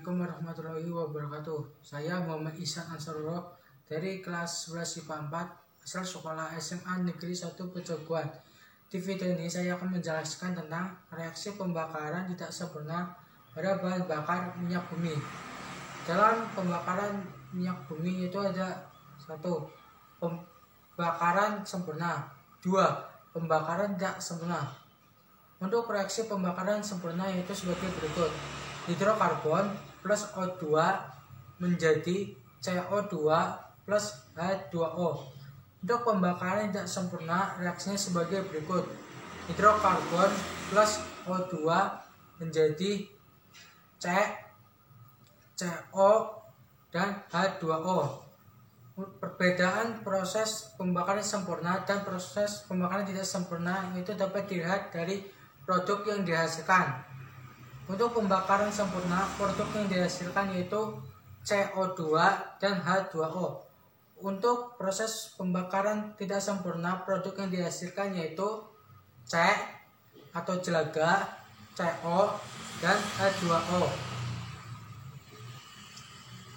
Assalamualaikum warahmatullahi wabarakatuh. Saya Muhammad Ihsan Ansarullah dari kelas 11 IPA 4 asal sekolah SMA Negeri 1 Pejoguan. Di video ini saya akan menjelaskan tentang reaksi pembakaran tidak sempurna pada bahan bakar minyak bumi. Dalam pembakaran minyak bumi itu ada 1. Pembakaran sempurna, 2. Pembakaran tidak sempurna. Untuk reaksi pembakaran sempurna yaitu sebagai berikut. Hidrokarbon plus O2 menjadi CO2 plus H2O. Untuk pembakaran tidak sempurna reaksinya sebagai berikut. Hidrokarbon plus O2 menjadi CO dan H2O. Perbedaan proses pembakaran sempurna dan proses pembakaran tidak sempurna itu dapat dilihat dari produk yang dihasilkan. Untuk pembakaran sempurna, produk yang dihasilkan yaitu CO2 dan H2O. Untuk proses pembakaran tidak sempurna, produk yang dihasilkan yaitu C atau jelaga, CO, dan H2O.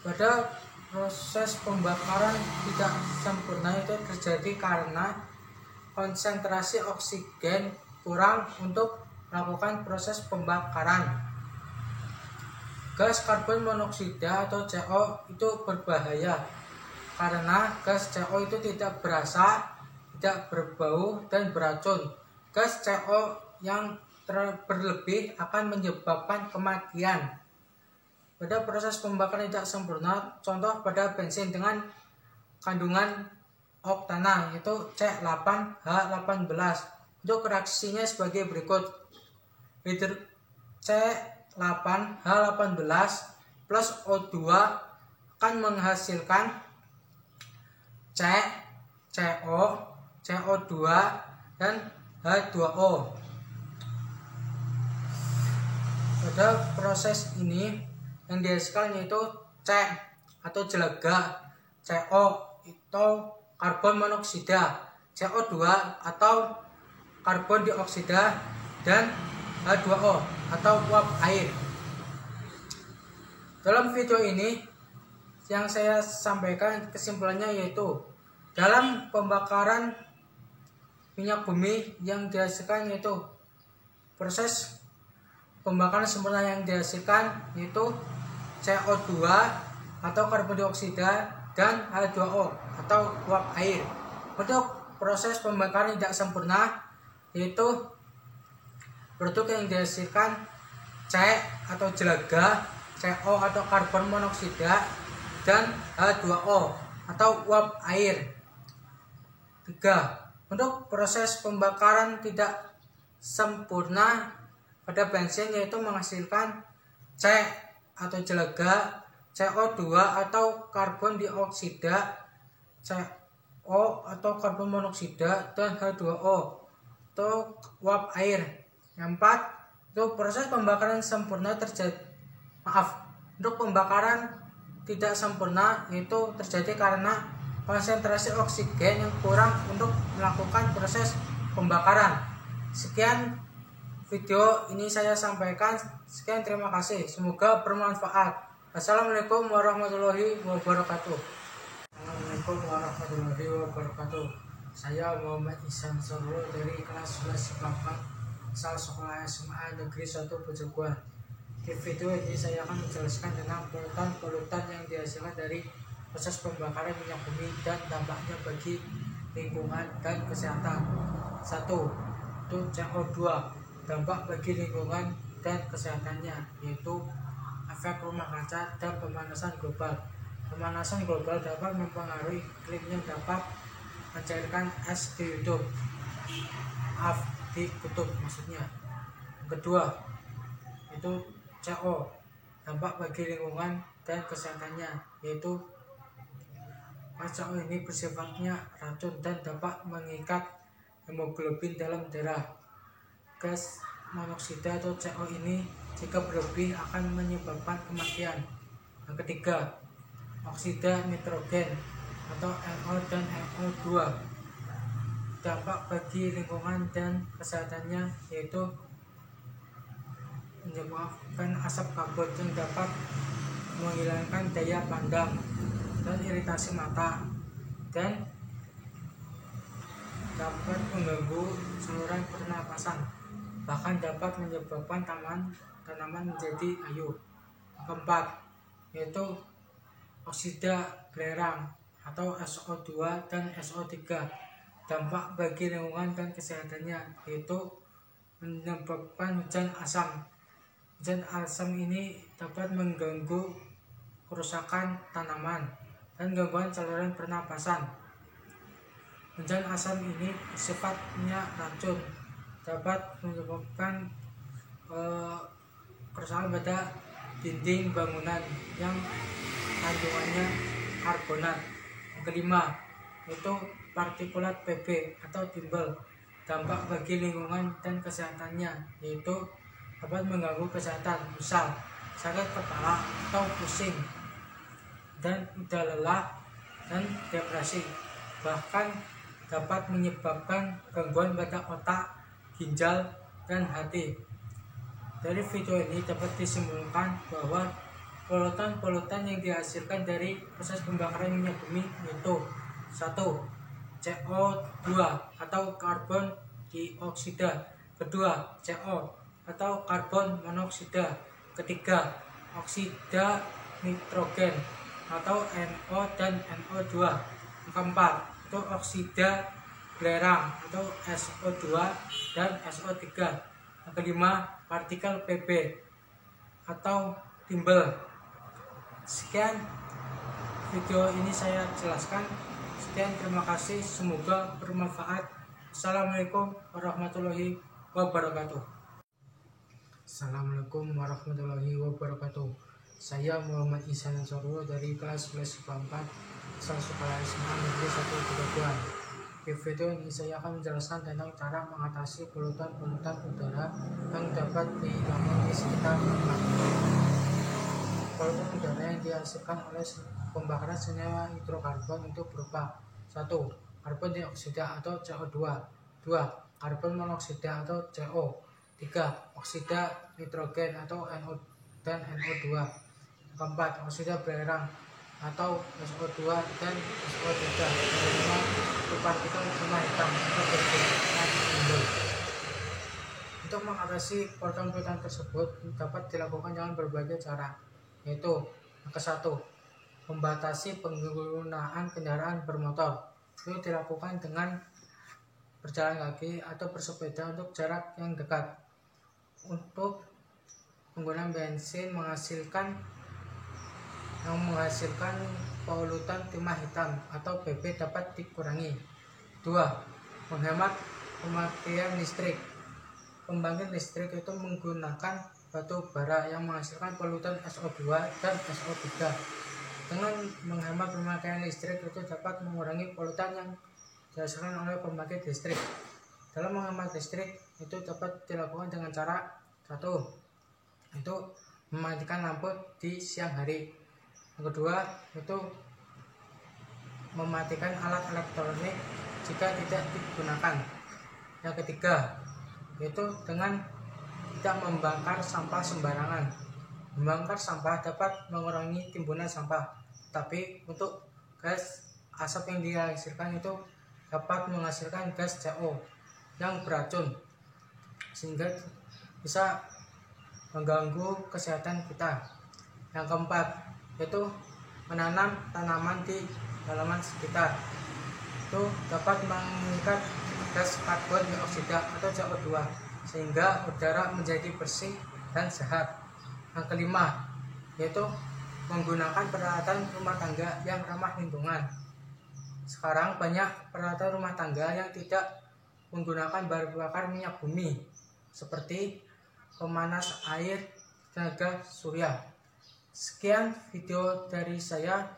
Pada proses pembakaran tidak sempurna itu terjadi karena konsentrasi oksigen kurang untuk melakukan proses pembakaran. Gas karbon monoksida atau CO itu berbahaya karena gas CO itu tidak berasa, tidak berbau, dan beracun. Gas CO yang berlebih akan menyebabkan kematian. Pada proses pembakaran tidak sempurna, contoh pada bensin dengan kandungan oktana yaitu C8H18. Untuk reaksinya sebagai berikut. C8H18 plus O2 akan menghasilkan CO, CO2, dan H2O. Pada proses ini yang dihasilkan yaitu C atau jelaga, CO itu karbon monoksida, CO2 atau karbon dioksida, dan H2O atau uap air. Dalam video ini yang saya sampaikan kesimpulannya yaitu dalam pembakaran minyak bumi yang dihasilkan yaitu proses pembakaran sempurna yang dihasilkan yaitu CO2 atau karbon dioksida dan H2O atau uap air. Untuk proses pembakaran tidak sempurna yaitu produk yang dihasilkan C atau jelaga, CO atau karbon monoksida, dan H2O atau uap air. 3. Untuk proses pembakaran tidak sempurna pada bensin yaitu menghasilkan C atau jelaga, CO2 atau karbon dioksida, CO atau karbon monoksida, dan H2O atau uap air. Yang 4, untuk proses pembakaran sempurna untuk pembakaran tidak sempurna itu terjadi karena konsentrasi oksigen yang kurang untuk melakukan proses pembakaran. Sekian video ini saya sampaikan. Sekian, terima kasih. Semoga bermanfaat. Assalamualaikum warahmatullahi wabarakatuh. Assalamualaikum warahmatullahi wabarakatuh. Saya Muhammad Ihsan Ansarullah dari kelas 11 IPA 4 asal sekolah SMA Negeri 1 Pejoguan. Di video ini saya akan menjelaskan tentang polutan yang dihasilkan dari proses pembakaran minyak bumi dan dampaknya bagi lingkungan dan kesehatan. 1. Untuk CO2, dampak bagi lingkungan dan kesehatannya yaitu efek rumah kaca dan pemanasan global. Pemanasan global dapat mempengaruhi iklim yang dapat mencairkan es di kutub maksudnya. Kedua, itu CO, dampak bagi lingkungan dan kesehatannya yaitu CO ini bersifatnya racun dan dapat mengikat hemoglobin dalam darah. Gas monoksida atau CO ini jika berlebih akan menyebabkan kematian. Yang ketiga, oksida nitrogen atau NO dan NO2, dampak bagi lingkungan dan kesehatannya yaitu menyebabkan asap kabut yang dapat menghilangkan daya pandang dan iritasi mata, dan dapat mengganggu saluran pernapasan, bahkan dapat menyebabkan tanaman menjadi layu. Keempat, yaitu oksida belerang atau SO2 dan SO3. Dampak bagi lingkungan dan kesehatannya yaitu menyebabkan hujan asam. Hujan asam ini dapat mengganggu kerusakan tanaman dan gangguan saluran pernapasan. Hujan asam ini sifatnya racun, dapat menyebabkan kerusakan pada dinding bangunan yang kandungannya karbonat. Yang kelima, yaitu partikulat PB atau timbul. Dampak bagi lingkungan dan kesehatannya yaitu dapat mengganggu kesehatan, misal sakit kepala atau pusing, dan mudah lelah dan depresi. Bahkan dapat menyebabkan gangguan pada otak, ginjal, dan hati. Dari video ini dapat disimpulkan bahwa polutan-polutan yang dihasilkan dari proses pembakaran minyak bumi yaitu 1. CO2 atau karbon dioksida. Kedua, CO atau karbon monoksida. Ketiga, oksida nitrogen atau NO dan NO2. Keempat, itu oksida belerang atau SO2 dan SO3. Yang kelima, partikel PB atau timbul. Sekian video ini saya jelaskan. Sekian, terima kasih, semoga bermanfaat. Assalamualaikum warahmatullahi wabarakatuh. Assalamualaikum warahmatullahi wabarakatuh. Saya Muhammad Ihsan Ansarullah dari kelas 11 IPA 4 asal Sekolah SMA Negeri 1 Teguan. Di video ini saya akan menjelaskan tentang cara mengatasi polutan-polutan udara yang dapat ditemukan di sekitar rumah. Polutan udara yang dihasilkan oleh pembakaran senyawa hidrokarbon itu berupa 1. Karbon dioksida atau CO2. 2. Karbon monoksida atau CO. 3. Oksida nitrogen atau NO dan NO2. Keempat, oksida belerang atau SO2 dan SO3. Kelima, partikel timah hitam atau berbentuk timbul. Untuk mengatasi polutan-polutan tersebut dapat dilakukan dengan berbagai cara, yaitu yang ke-1, membatasi penggunaan kendaraan bermotor. Itu dilakukan dengan berjalan kaki atau bersepeda untuk jarak yang dekat. Untuk penggunaan bensin menghasilkan polutan timah hitam atau PP dapat dikurangi. 2. Menghemat pemakaian listrik. Pembangkit listrik itu menggunakan batu bara yang menghasilkan polutan SO2 dan SO3. Dengan menghemat pemakaian listrik itu dapat mengurangi polutan yang dihasilkan oleh pembangkit listrik. Dalam menghemat listrik itu dapat dilakukan dengan cara 1. Itu mematikan lampu di siang hari. Yang kedua, itu mematikan alat elektronik jika tidak digunakan. Yang ketiga, yaitu dengan tidak membakar sampah sembarangan. Membakar sampah dapat mengurangi timbunan sampah, tapi untuk gas asap yang dihasilkan itu dapat menghasilkan gas CO yang beracun, sehingga bisa mengganggu kesehatan kita. Yang keempat, yaitu menanam tanaman di halaman sekitar. Itu dapat mengikat gas karbon dioksida atau CO2 sehingga udara menjadi bersih dan sehat. Yang kelima, yaitu menggunakan peralatan rumah tangga yang ramah lingkungan. Sekarang banyak peralatan rumah tangga yang tidak menggunakan bahan bakar minyak bumi seperti pemanas air tenaga surya. Sekian video dari saya,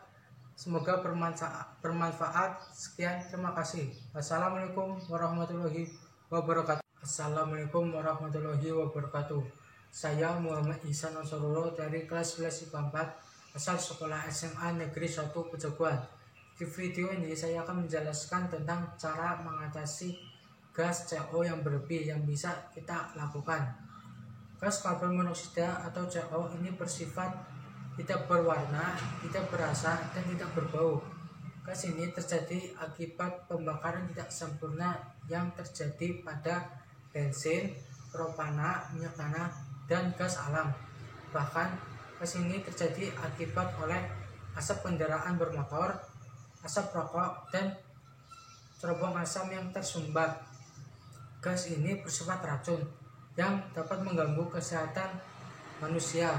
semoga bermanfaat. Sekian, terima kasih. Wassalamualaikum warahmatullahi wabarakatuh. Assalamualaikum warahmatullahi wabarakatuh. Saya Muhammad Ihsan Ansarullah dari kelas 11 IPA 4 asal Sekolah SMA Negeri 1 Pejaguan. Di video ini saya akan menjelaskan tentang cara mengatasi gas CO yang berlebih yang bisa kita lakukan. Gas karbon monoksida atau CO ini bersifat tidak berwarna, tidak berasa, dan tidak berbau. Gas ini terjadi akibat pembakaran tidak sempurna yang terjadi pada bensin, propana, minyak tanah, dan gas alam. Bahkan gas ini terjadi akibat oleh asap kendaraan bermotor, asap rokok, dan cerobong asam yang tersumbat. Gas ini bersifat racun yang dapat mengganggu kesehatan manusia.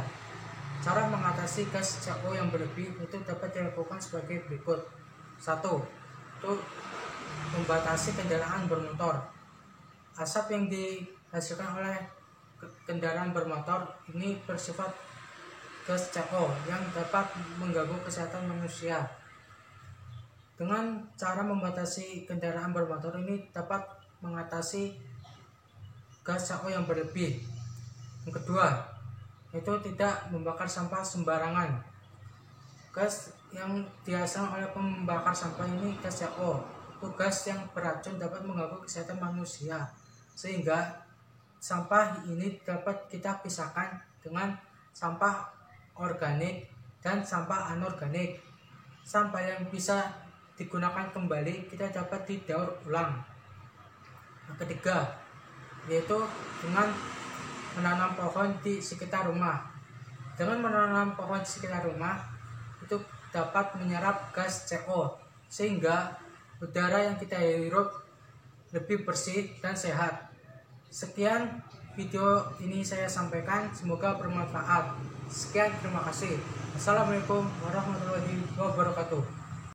Cara mengatasi gas CO yang berlebih itu dapat dilakukan sebagai berikut. 1. Itu membatasi kendaraan bermotor. Asap yang dihasilkan oleh kendaraan bermotor ini bersifat gas CO yang dapat mengganggu kesehatan manusia. Dengan cara membatasi kendaraan bermotor ini dapat mengatasi gas CO yang berlebih. Yang kedua, itu tidak membakar sampah sembarangan. Gas yang dihasilkan oleh pembakar sampah ini gas CO, itu gas yang beracun dapat mengganggu kesehatan manusia, sehingga sampah ini dapat kita pisahkan dengan sampah organik dan sampah anorganik. Sampah yang bisa digunakan kembali kita dapat didaur ulang. Yang ketiga, yaitu dengan menanam pohon di sekitar rumah. Dengan menanam pohon di sekitar rumah itu dapat menyerap gas CO sehingga udara yang kita hirup lebih bersih dan sehat. Sekian video ini saya sampaikan, semoga bermanfaat. Sekian, terima kasih. Assalamualaikum warahmatullahi wabarakatuh.